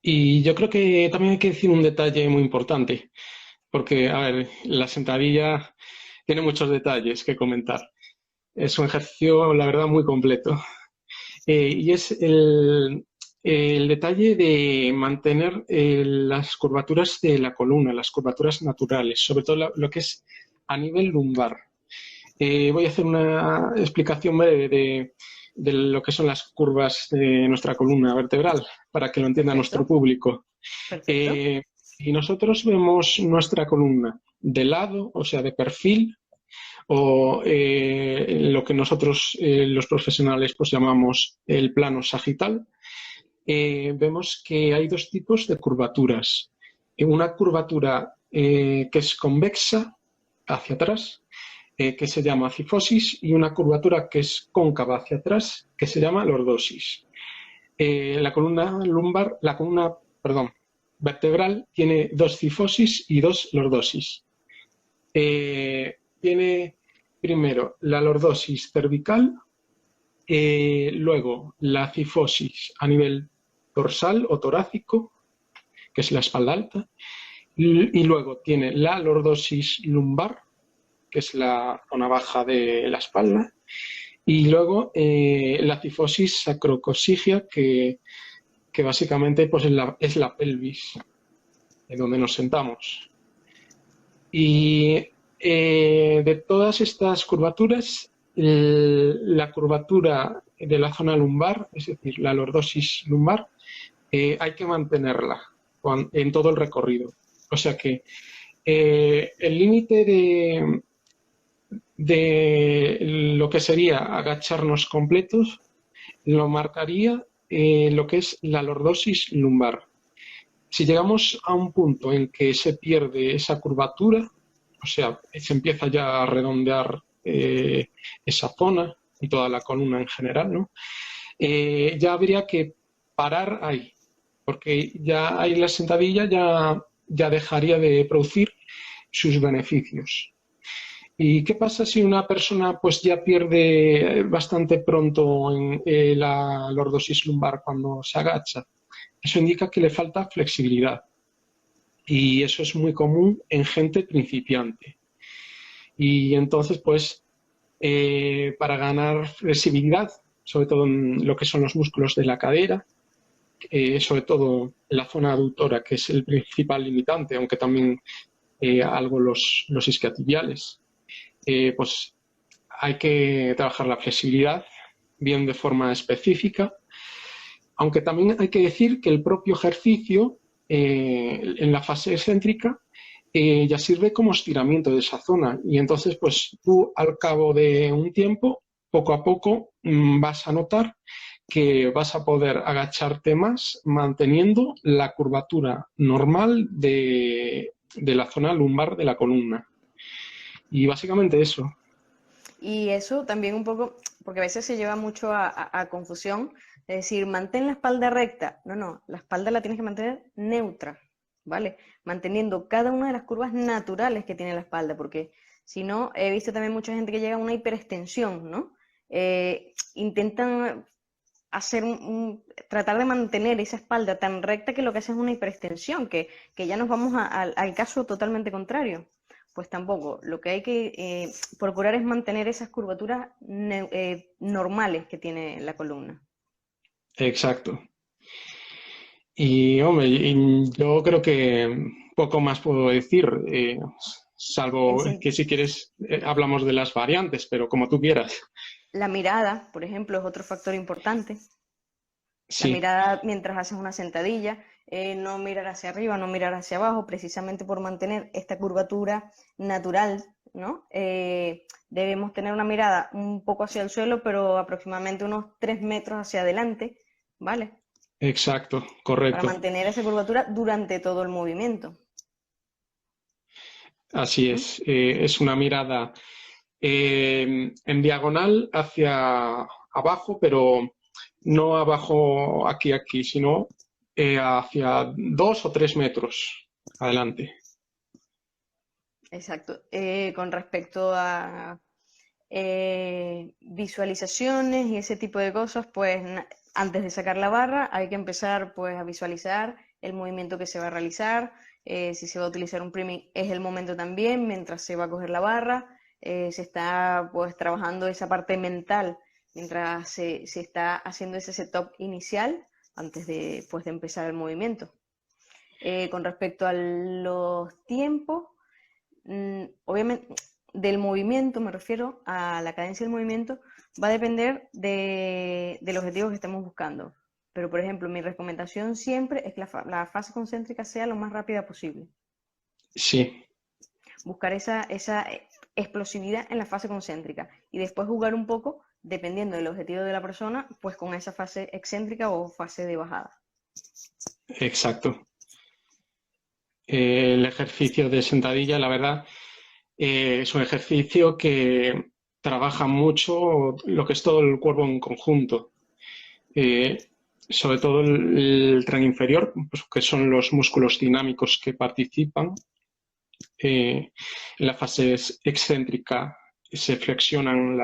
Y yo creo que también hay que decir un detalle muy importante, porque, a ver, la sentadilla tiene muchos detalles que comentar. Es un ejercicio, la verdad, muy completo. Y es el detalle de mantener las curvaturas de la columna, las curvaturas naturales, sobre todo lo que es a nivel lumbar. Voy a hacer una explicación breve de lo que son las curvas de nuestra columna vertebral, para que lo entienda nuestro Perfecto, público. perfecto. Eh, y nosotros vemos nuestra columna de lado, o sea, de perfil, o lo que nosotros los profesionales pues llamamos el plano sagital. Vemos que hay dos tipos de curvaturas. Una curvatura que es convexa hacia atrás, que se llama cifosis, y una curvatura que es cóncava hacia atrás, que se llama lordosis. La columna lumbar, la columna, perdón, vertebral tiene dos cifosis y dos lordosis. Tiene primero la lordosis cervical, luego la cifosis a nivel dorsal o torácico, que es la espalda alta, y luego tiene la lordosis lumbar, que es la zona baja de la espalda, y luego la cifosis sacrococcygeal, que básicamente pues, es la pelvis, en donde nos sentamos. Y de todas estas curvaturas, la curvatura de la zona lumbar, es decir, la lordosis lumbar, hay que mantenerla en todo el recorrido. O sea que el límite de lo que sería agacharnos completos lo marcaría lo que es la lordosis lumbar. Si llegamos a un punto en que se pierde esa curvatura, o sea, se empieza ya a redondear esa zona y toda la columna en general, ¿no? Ya habría que parar ahí, porque ya ahí la sentadilla ya dejaría de producir sus beneficios. ¿Y qué pasa si una persona pues ya pierde bastante pronto en la lordosis lumbar cuando se agacha? Eso indica que le falta flexibilidad y eso es muy común en gente principiante. Y entonces, pues, para ganar flexibilidad, sobre todo en lo que son los músculos de la cadera, sobre todo en la zona aductora, que es el principal limitante, aunque también algo los isquiotibiales, pues hay que trabajar la flexibilidad bien de forma específica, aunque también hay que decir que el propio ejercicio en la fase excéntrica ya sirve como estiramiento de esa zona y entonces pues tú al cabo de un tiempo, poco a poco, vas a notar que vas a poder agacharte más manteniendo la curvatura normal de la zona lumbar de la columna. Y básicamente eso. Y eso también un poco, porque a veces se lleva mucho a confusión, es decir, mantén la espalda recta. No, no, la espalda la tienes que mantener neutra, ¿vale? Manteniendo cada una de las curvas naturales que tiene la espalda, porque si no, he visto también mucha gente que llega a una hiperextensión, ¿no? Intentan tratar de mantener esa espalda tan recta que lo que hace es una hiperextensión, que ya nos vamos al caso totalmente contrario. Pues tampoco, lo que hay que procurar es mantener esas curvaturas normales que tiene la columna. Exacto. Y hombre, yo creo que poco más puedo decir, En salvo sen- que si quieres hablamos de las variantes, pero como tú quieras. la mirada, por ejemplo, es otro factor importante. La Sí, mirada mientras haces una sentadilla, no mirar hacia arriba, no mirar hacia abajo, precisamente por mantener esta curvatura natural, ¿no? Debemos tener una mirada un poco hacia el suelo, pero aproximadamente unos 3 metros hacia adelante, ¿vale? exacto, Para correcto. mantener esa curvatura durante todo el movimiento. Así ¿Mm? es una mirada en diagonal hacia abajo, pero no abajo aquí, sino hacia 2 o 3 metros adelante. Exacto. Con respecto a visualizaciones y ese tipo de cosas, pues antes de sacar la barra hay que empezar pues a visualizar el movimiento que se va a realizar. Si se va a utilizar un priming es el momento también, mientras se va a coger la barra. Se está pues trabajando esa parte mental mientras se está haciendo ese setup inicial antes de, pues, de empezar el movimiento. Con respecto a los tiempos, obviamente del movimiento, me refiero a la cadencia del movimiento, va a depender del objetivo que estemos buscando. Pero, por ejemplo, mi recomendación siempre es que la fase concéntrica sea lo más rápida posible. Sí. Buscar esa explosividad en la fase concéntrica y después jugar un poco, dependiendo del objetivo de la persona, pues con esa fase excéntrica o fase de bajada. Exacto. El ejercicio de sentadilla, la verdad, es un ejercicio que trabaja mucho lo que es todo el cuerpo en conjunto. Sobre todo el tren inferior, pues, que son los músculos dinámicos que participan. En la fase excéntrica se flexionan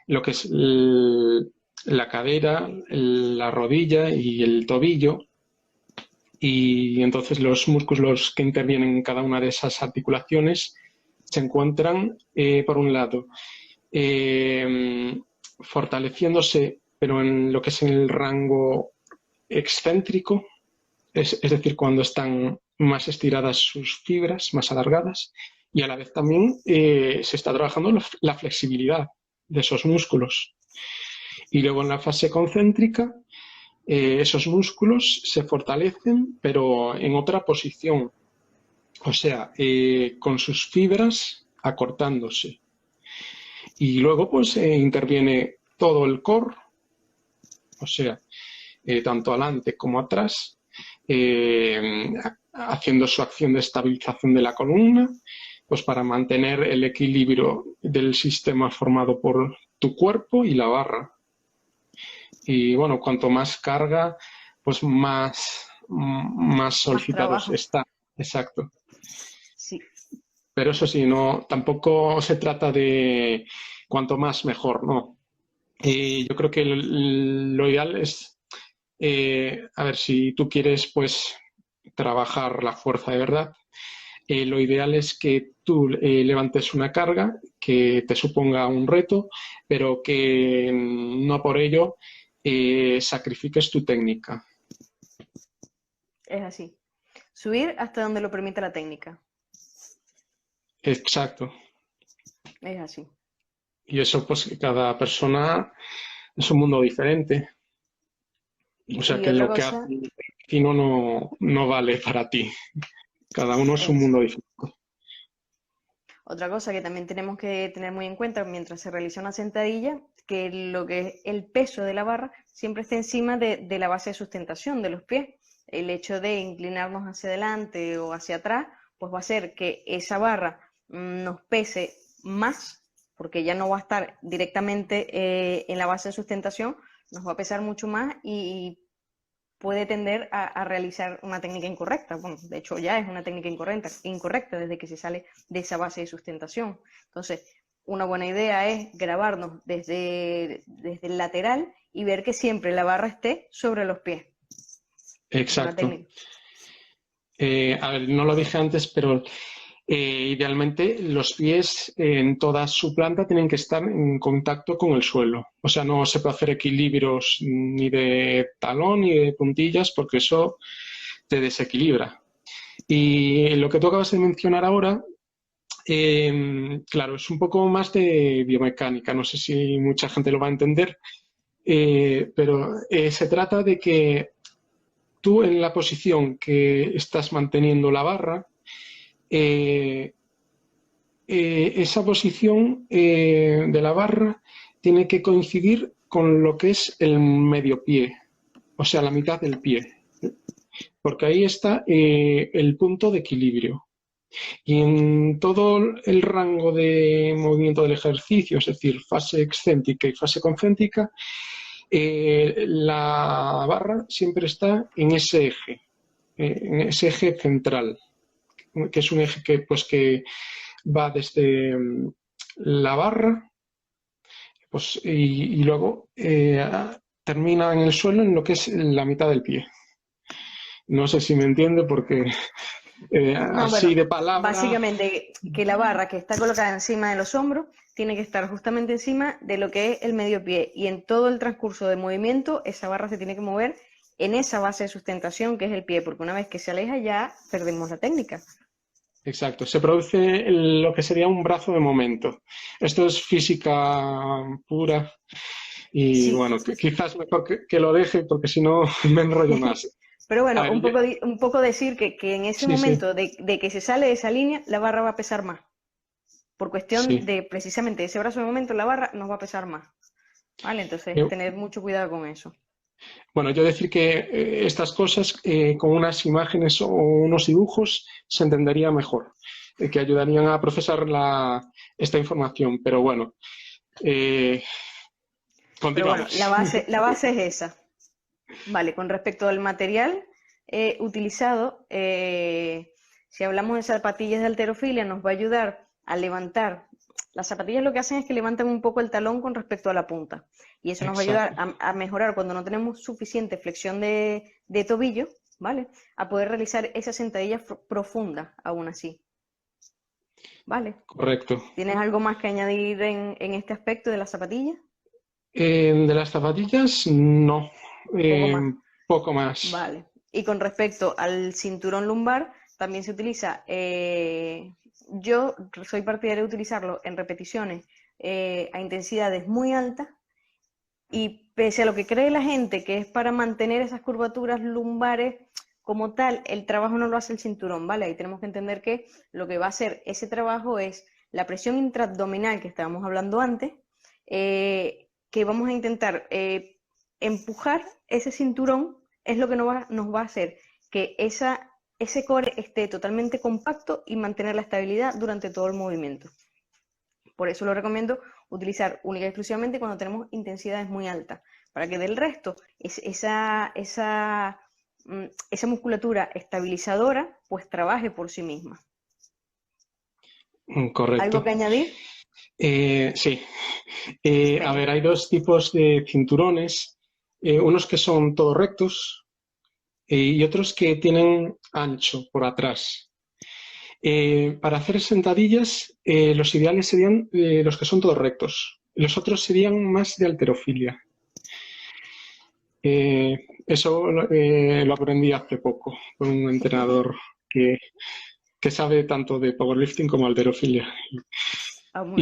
lo que es la cadera, la rodilla y el tobillo. Y entonces los músculos que intervienen en cada una de esas articulaciones se encuentran, por un lado, fortaleciéndose, pero en lo que es el rango excéntrico, es decir, cuando están más estiradas sus fibras, más alargadas, y a la vez también se está trabajando la flexibilidad de esos músculos. Y luego en la fase concéntrica, esos músculos se fortalecen, pero en otra posición, o sea, con sus fibras acortándose. Y luego pues interviene todo el core, o sea, tanto adelante como atrás, haciendo su acción de estabilización de la columna, pues para mantener el equilibrio del sistema formado por tu cuerpo y la barra. Y bueno, cuanto más carga, pues más solicitados está. Exacto. Sí. Pero eso sí, no, tampoco se trata de cuanto más mejor, ¿no? Yo creo que lo ideal es, a ver, si tú quieres pues trabajar la fuerza de verdad, lo ideal es que tú levantes una carga que te suponga un reto, pero que no por ello sacrifiques tu técnica. Es así. Subir hasta donde lo permite la técnica. Exacto. Es así. Y eso pues cada persona es un mundo diferente. O sea que lo que hace el vecino no vale para ti. Cada uno es un mundo diferente. Otra cosa que también tenemos que tener muy en cuenta mientras se realiza una sentadilla, que lo que es el peso de la barra siempre está encima de la base de sustentación de los pies. El hecho de inclinarnos hacia adelante o hacia atrás, pues va a hacer que esa barra nos pese más, porque ya no va a estar directamente en la base de sustentación, nos va a pesar mucho más y puede tender a realizar una técnica incorrecta. Bueno, de hecho ya es una técnica incorrecta desde que se sale de esa base de sustentación. Entonces, una buena idea es grabarnos desde el lateral y ver que siempre la barra esté sobre los pies. Exacto. A ver, no lo dije antes, pero idealmente los pies en toda su planta tienen que estar en contacto con el suelo. O sea, no se puede hacer equilibrios ni de talón ni de puntillas porque eso te desequilibra. Y lo que tú acabas de mencionar ahora, claro, es un poco más de biomecánica. No sé si mucha gente lo va a entender, pero se trata de que tú en la posición que estás manteniendo la barra, esa posición de la barra tiene que coincidir con lo que es el medio pie, o sea, la mitad del pie, porque ahí está el punto de equilibrio. Y en todo el rango de movimiento del ejercicio, es decir, fase excéntrica y fase concéntrica, la barra siempre está en ese eje central, que es un eje que va desde la barra pues, y luego termina en el suelo en lo que es la mitad del pie. No sé si me entiende porque No, bueno, así de palabra. básicamente que la barra que está colocada encima de los hombros tiene que estar justamente encima de lo que es el medio pie y en todo el transcurso de movimiento esa barra se tiene que mover en esa base de sustentación que es el pie, porque una vez que se aleja ya perdemos la técnica. Exacto, se produce lo que sería un brazo de momento. Esto es física pura y Sí, bueno, quizás mejor que lo deje porque si no me enrollo más. pero A bueno, ver, un poco decir que en ese sí, sí, momento de que se sale de esa línea, la barra va a pesar más. Por cuestión sí. de precisamente ese brazo de momento, la barra nos va a pesar más. ¿Vale? Entonces, Eh, tener mucho cuidado con eso. bueno, yo decir que estas cosas con unas imágenes o unos dibujos se entendería mejor, que ayudarían a procesar esta información. Pero bueno, eh, Pero bueno, continuamos. la base es esa. Vale, con respecto al material utilizado, si hablamos de zapatillas de halterofilia, nos va a ayudar a levantar. Las zapatillas lo que hacen es que levantan un poco el talón con respecto a la punta. Y eso nos va a ayudar Exacto, a mejorar cuando no tenemos suficiente flexión de tobillo, ¿vale? A poder realizar esa sentadilla profunda aún así. ¿Vale? correcto. ¿Tienes algo más que añadir en este aspecto de las zapatillas? De las zapatillas, no. Poco Eh, más. poco más. Vale. Y con respecto al cinturón lumbar, también se utiliza, yo soy partidaria de utilizarlo en repeticiones a intensidades muy altas y pese a lo que cree la gente que es para mantener esas curvaturas lumbares como tal, el trabajo no lo hace el cinturón, ¿vale? Ahí tenemos que entender que lo que va a hacer ese trabajo es la presión intraabdominal que estábamos hablando antes, que vamos a intentar empujar ese cinturón, es lo que nos va a hacer que ese core esté totalmente compacto y mantener la estabilidad durante todo el movimiento. Por eso lo recomiendo utilizar única y exclusivamente cuando tenemos intensidades muy altas, para que del resto esa musculatura estabilizadora pues trabaje por sí misma. ¿Algo que Correcto. añadir? Sí. A Venga. ver, hay dos tipos de cinturones. Unos que son todos rectos y otros que tienen ancho por atrás. Para hacer sentadillas, los ideales serían los que son todos rectos. Los otros serían más de halterofilia. Eso lo aprendí hace poco con un entrenador que, que sabe tanto de powerlifting como halterofilia. Ah, muy